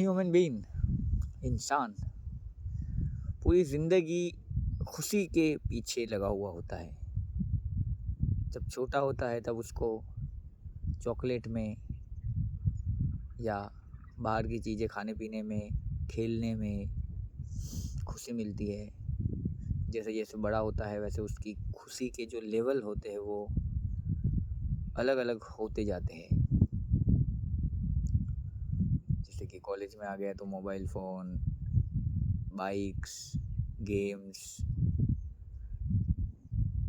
Human being, इंसान पूरी ज़िंदगी खुशी के पीछे लगा हुआ होता है। जब छोटा होता है तब उसको चॉकलेट में या बाहर की चीज़ें खाने पीने में, खेलने में खुशी मिलती है। जैसे जैसे बड़ा होता है वैसे उसकी खुशी के जो लेवल होते हैं वो अलग अलग होते जाते हैं। जैसे कि कॉलेज में आ गया तो मोबाइल फ़ोन, बाइक्स, गेम्स,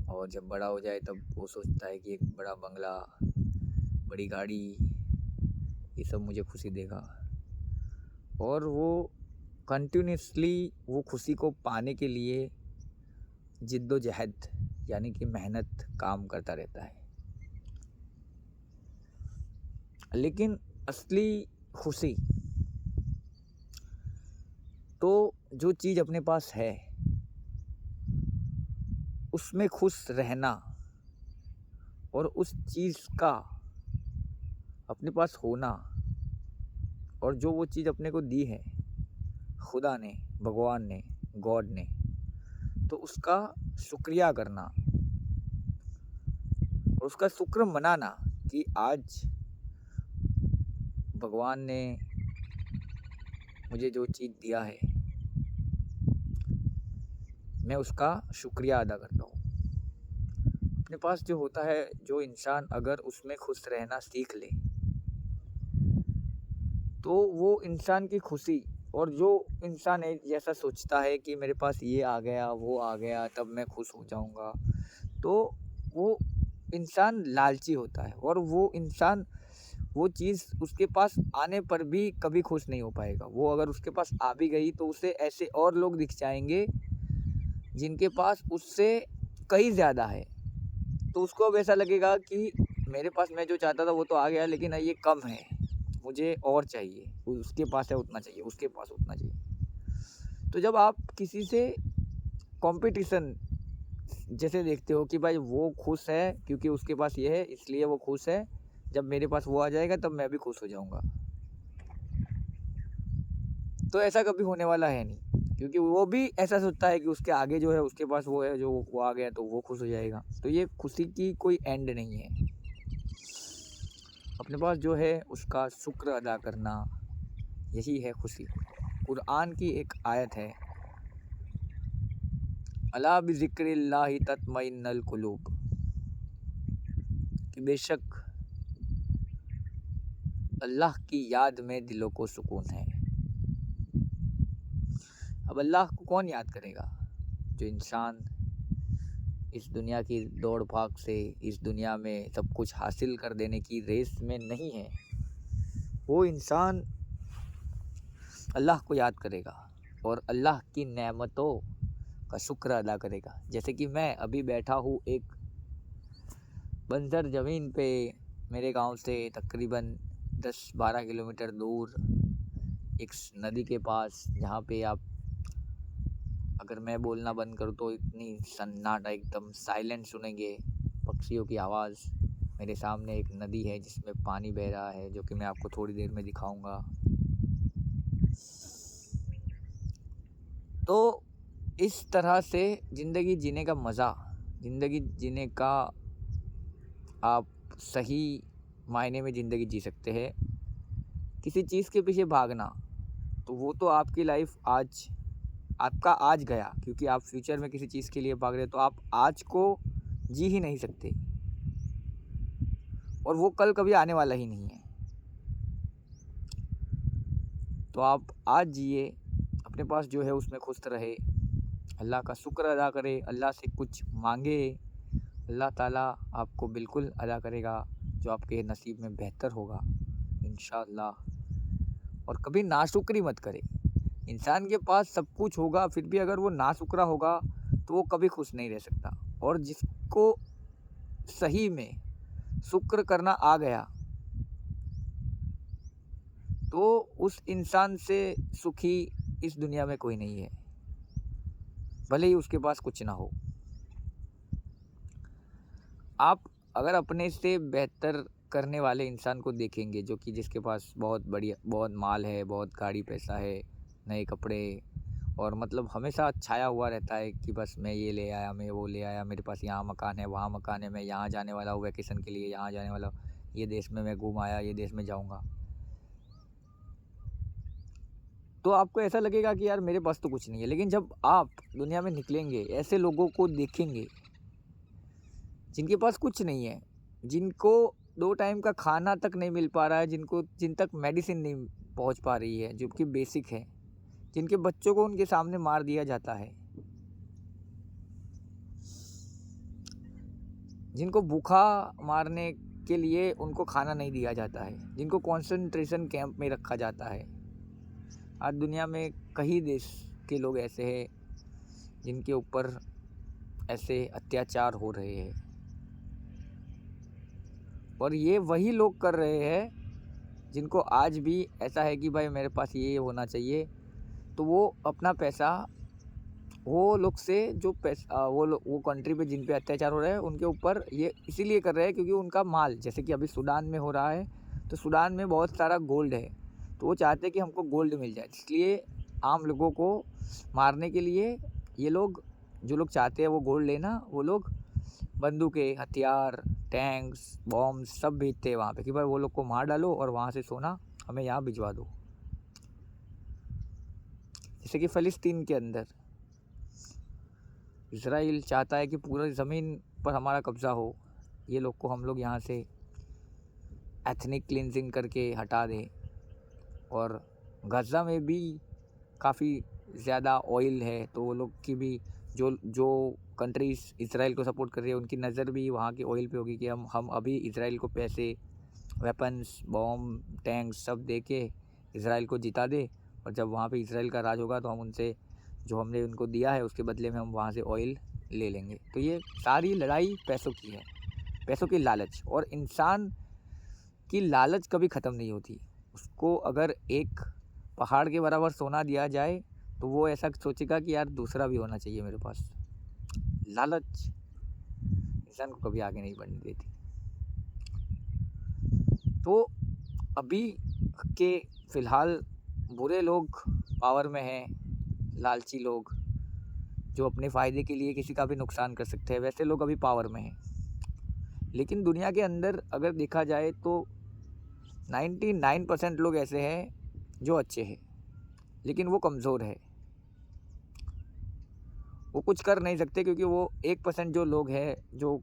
और जब बड़ा हो जाए तब वो सोचता है कि एक बड़ा बंगला, बड़ी गाड़ी, ये सब मुझे खुशी देगा। और वो कंटिन्यूसली वो खुशी को पाने के लिए जिद्दोजहद यानी कि मेहनत काम करता रहता है। लेकिन असली खुशी तो जो चीज़ अपने पास है उसमें खुश रहना और उस चीज़ का अपने पास होना, और जो वो चीज़ अपने को दी है खुदा ने, भगवान ने, गॉड ने, तो उसका शुक्रिया करना और उसका शुक्र मनाना कि आज भगवान ने मुझे जो चीज़ दिया है मैं उसका शुक्रिया अदा करता हूँ। अपने पास जो होता है, जो इंसान अगर उसमें खुश रहना सीख ले तो वो इंसान की खुशी, और जो इंसान जैसा सोचता है कि मेरे पास ये आ गया वो आ गया तब मैं खुश हो जाऊंगा, तो वो इंसान लालची होता है और वो इंसान वो चीज़ उसके पास आने पर भी कभी खुश नहीं हो पाएगा। वो अगर उसके पास आ भी गई तो उसे ऐसे और लोग दिख जाएंगे जिनके पास उससे कहीं ज़्यादा है, तो उसको अब ऐसा लगेगा कि मेरे पास मैं जो चाहता था वो तो आ गया लेकिन ये कम है, मुझे और चाहिए, उसके पास है उतना चाहिए, उसके पास उतना चाहिए। तो जब आप किसी से कंपटीशन जैसे देखते हो कि भाई वो खुश है क्योंकि उसके पास ये है इसलिए वो खुश है, जब मेरे पास वो आ जाएगा तब मैं भी खुश हो जाऊंगा, तो ऐसा कभी होने वाला है नहीं। क्योंकि वो भी ऐसा सोचता है कि उसके आगे जो है उसके पास वो है, जो वो आ गया तो वो खुश हो जाएगा। तो ये खुशी की कोई एंड नहीं है। अपने पास जो है उसका शुक्र अदा करना, यही है खुशी। कुरान की एक आयत है, अला बिज़िक्रिल्लाहि तत्मइन्नुल कुलूब, कि बेशक अल्लाह की याद में दिलों को सुकून है। अब अल्लाह को कौन याद करेगा? जो इंसान इस दुनिया की दौड़ भाग से, इस दुनिया में सब कुछ हासिल कर देने की रेस में नहीं है, वो इंसान अल्लाह को याद करेगा और अल्लाह की नेमतों का शुक्र अदा करेगा। जैसे कि मैं अभी बैठा हूँ एक बंजर ज़मीन पे, मेरे गांव से तकरीबन 10-12 किलोमीटर दूर एक नदी के पास, जहाँ पे आप अगर मैं बोलना बंद करूँ तो इतनी सन्नाटा, एकदम साइलेंट सुनेंगे, पक्षियों की आवाज़। मेरे सामने एक नदी है जिसमें पानी बह रहा है, जो कि मैं आपको थोड़ी देर में दिखाऊंगा। तो इस तरह से ज़िंदगी जीने का मज़ा, ज़िंदगी जीने का आप सही मायने में ज़िंदगी जी सकते हैं। किसी चीज़ के पीछे भागना तो वो तो आपकी लाइफ आज, आपका आज गया, क्योंकि आप फ्यूचर में किसी चीज़ के लिए भाग रहे हो, तो आप आज को जी ही नहीं सकते और वो कल कभी आने वाला ही नहीं है। तो आप आज जिए, अपने पास जो है उसमें खुश रहे, अल्लाह का शुक्र अदा करे, अल्लाह से कुछ मांगे, अल्लाह ताला आपको बिल्कुल अदा करेगा जो आपके नसीब में बेहतर होगा इंशाअल्लाह। और कभी नाशुक्री मत करे। इंसान के पास सब कुछ होगा फिर भी अगर वो नाशुक्रा होगा तो वो कभी खुश नहीं रह सकता। और जिसको सही में शुक्र करना आ गया तो उस इंसान से सुखी इस दुनिया में कोई नहीं है, भले ही उसके पास कुछ ना हो। आप अगर अपने से बेहतर करने वाले इंसान को देखेंगे, जो कि जिसके पास बहुत बढ़िया, बहुत माल है, बहुत गाड़ी पैसा है, नए कपड़े, और मतलब हमेशा छाया हुआ रहता है कि बस मैं ये ले आया, मैं वो ले आया, मेरे पास यहाँ मकान है, वहाँ मकान है, मैं यहाँ जाने वाला हूँ वैकेशन के लिए, यहाँ जाने वाला हूँ, ये देश में मैं घूम आया, ये देश में जाऊँगा। तो आपको ऐसा लगेगा कि यार मेरे पास तो कुछ नहीं है। लेकिन जब आप दुनिया में निकलेंगे, ऐसे लोगों को देखेंगे जिनके पास कुछ नहीं है, जिनको 2 टाइम का खाना तक नहीं मिल पा रहा है, जिन तक मेडिसिन नहीं पहुंच पा रही है जो कि बेसिक है, जिनके बच्चों को उनके सामने मार दिया जाता है, जिनको भूखा मारने के लिए उनको खाना नहीं दिया जाता है, जिनको कंसंट्रेशन कैंप में रखा जाता है। आज दुनिया में कई देश के लोग ऐसे हैं जिनके ऊपर ऐसे अत्याचार हो रहे हैं, और ये वही लोग कर रहे हैं जिनको आज भी ऐसा है कि भाई मेरे पास ये होना चाहिए। तो वो अपना पैसा वो लोग से जो पैसा वो कंट्री पे जिन पे अत्याचार हो रहा है उनके ऊपर ये इसीलिए कर रहे हैं क्योंकि उनका माल, जैसे कि अभी सूडान में हो रहा है, तो सूडान में बहुत सारा गोल्ड है, तो वो चाहते हैं कि हमको गोल्ड मिल जाए, इसलिए आम लोगों को मारने के लिए ये लोग, जो लोग चाहते हैं वो गोल्ड लेना, वो लोग बंदूकें, हथियार, टैंक्स, बॉम्ब सब भेजते हैं वहाँ पे कि भाई वो लोग को मार डालो और वहाँ से सोना हमें यहाँ भिजवा दो। जैसे कि फ़लस्तीन के अंदर इज़राइल चाहता है कि पूरी ज़मीन पर हमारा कब्ज़ा हो, ये लोग को हम लोग यहाँ से एथनिक क्लिनजिंग करके हटा दें। और गाज़ा में भी काफ़ी ज़्यादा ऑयल है, तो वो लोग की भी जो कंट्रीज़ इज़राइल को सपोर्ट कर रही है उनकी नज़र भी वहाँ के ऑयल पे होगी कि हम अभी इज़राइल को पैसे, वेपन्स, बॉम्ब, टैंक्स सब दे के इज़राइल को जिता दे, और जब वहाँ पे इज़राइल का राज होगा तो हम उनसे जो हमने उनको दिया है उसके बदले में हम वहाँ से ऑयल ले लेंगे। तो ये सारी लड़ाई पैसों की है, पैसों की लालच। और इंसान की लालच कभी ख़त्म नहीं होती। उसको अगर एक पहाड़ के बराबर सोना दिया जाए तो वो ऐसा सोचेगा कि यार दूसरा भी होना चाहिए मेरे पास। लालच इंसान को कभी आगे नहीं बढ़ने देती। तो अभी के फ़िलहाल बुरे लोग पावर में हैं, लालची लोग जो अपने फ़ायदे के लिए किसी का भी नुकसान कर सकते हैं, वैसे लोग अभी पावर में हैं। लेकिन दुनिया के अंदर अगर देखा जाए तो 99% लोग ऐसे हैं जो अच्छे हैं, लेकिन वो कमज़ोर है, वो कुछ कर नहीं सकते क्योंकि वो 1% जो लोग हैं, जो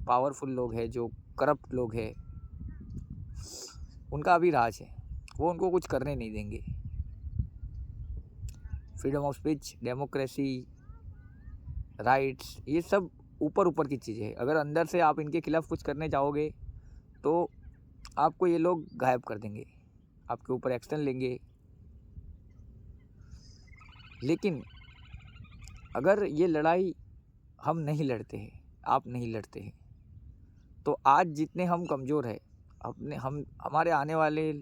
पावरफुल लोग हैं, जो करप्ट लोग हैं, उनका अभी राज है, वो उनको कुछ करने नहीं देंगे। Freedom of speech, democracy, rights, ये सब ऊपर की चीज़ें हैं। अगर अंदर से आप इनके खिलाफ़ कुछ करने जाओगे तो आपको ये लोग गायब कर देंगे, आपके ऊपर एक्शन लेंगे। लेकिन अगर ये लड़ाई हम नहीं लड़ते हैं, आप नहीं लड़ते हैं, तो आज जितने हम कमज़ोर हैं, हमारे आने वाले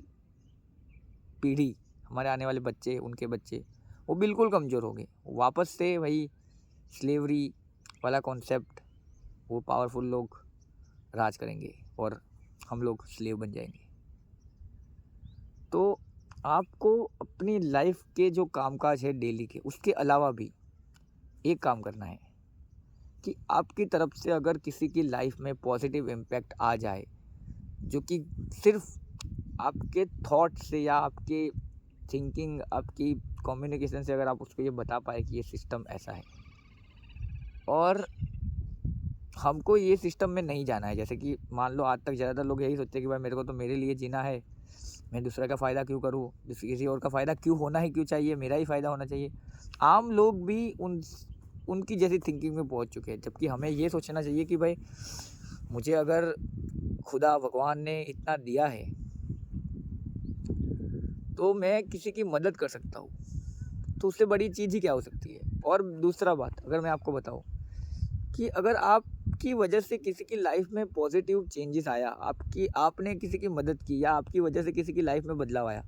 पीढ़ी, हमारे आने वाले बच्चे, उनके बच्चे, वो बिल्कुल कमज़ोर हो गए। वापस से वही स्लेवरी वाला कॉन्सेप्ट, वो पावरफुल लोग राज करेंगे और हम लोग स्लेव बन जाएंगे। तो आपको अपनी लाइफ के जो कामकाज है डेली के, उसके अलावा भी एक काम करना है कि आपकी तरफ से अगर किसी की लाइफ में पॉजिटिव इम्पैक्ट आ जाए, जो कि सिर्फ आपके थॉट से या आपके थिंकिंग, आपकी कम्युनिकेशन से अगर आप उसको ये बता पाए कि ये सिस्टम ऐसा है और हमको ये सिस्टम में नहीं जाना है। जैसे कि मान लो आज तक ज़्यादातर लोग यही सोचते हैं कि भाई मेरे को तो मेरे लिए जीना है, मैं दूसरे का फ़ायदा क्यों करूँ, किसी और का फ़ायदा क्यों होना ही क्यों चाहिए, मेरा ही फ़ायदा होना चाहिए। आम लोग भी उनकी जैसी थिंकिंग में पहुंच चुके हैं, जबकि हमें ये सोचना चाहिए कि भाई मुझे अगर खुदा भगवान ने इतना दिया है तो मैं किसी की मदद कर सकता हूँ, तो उससे बड़ी चीज़ ही क्या हो सकती है। और दूसरा बात, अगर मैं आपको बताऊँ कि अगर आपकी वजह से किसी की लाइफ में पॉजिटिव चेंजेस आया, आपने किसी की मदद की या आपकी वजह से किसी की लाइफ में बदलाव आया,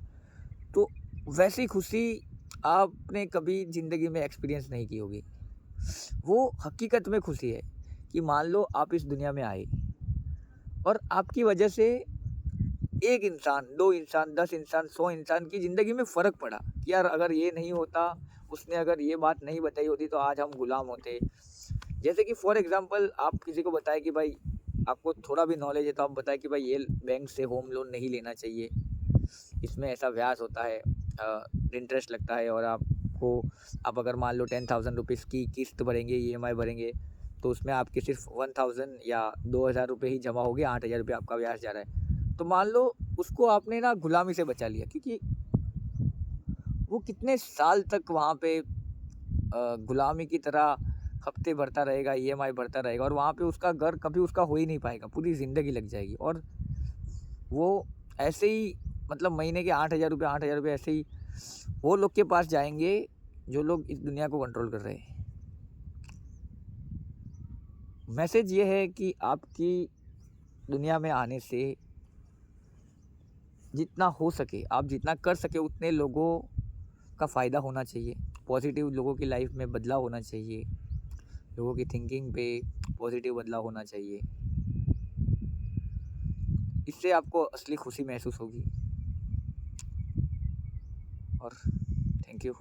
तो वैसी खुशी आपने कभी ज़िंदगी में एक्सपीरियंस नहीं की होगी। वो हकीकत में खुशी है कि मान लो आप इस दुनिया में आए और आपकी वजह से एक इंसान, 2 इंसान, 10 इंसान, 100 इंसान की ज़िंदगी में फ़र्क पड़ा कि यार अगर ये नहीं होता, उसने अगर ये बात नहीं बताई होती तो आज हम गुलाम होते। जैसे कि फॉर एग्ज़ाम्पल आप किसी को बताएँ कि भाई आपको थोड़ा भी नॉलेज है तो आप बताएँ कि भाई ये बैंक से होम लोन नहीं लेना चाहिए। इसमें ऐसा ब्याज होता है, इंटरेस्ट लगता है, और आप अगर मान लो 10,000 रुपीज़ की किस्त भरेंगे, ईएमआई भरेंगे, तो उसमें आपके सिर्फ 1000 या 2000 रुपये ही जमा हो गए, 8000 रुपये आपका ब्याज जा रहा है। तो मान लो उसको आपने ना गुलामी से बचा लिया, क्योंकि वो कितने साल तक वहाँ पे गुलामी की तरह हफ्ते भरता रहेगा, ईएमआई भरता रहेगा, और वहाँ पे उसका घर कभी उसका हो ही नहीं पाएगा, पूरी ज़िंदगी लग जाएगी। और वो ऐसे ही मतलब महीने के 8000 रुपये, 8000 रुपये ऐसे ही वो लोग के पास जाएंगे जो लोग इस दुनिया को कंट्रोल कर रहे हैं। मैसेज ये है कि आपकी दुनिया में आने से जितना हो सके, आप जितना कर सके उतने लोगों का फ़ायदा होना चाहिए। पॉजिटिव लोगों की लाइफ में बदलाव होना चाहिए, लोगों की थिंकिंग पे पॉजिटिव बदलाव होना चाहिए। इससे आपको असली खुशी महसूस होगी। और थैंक यू।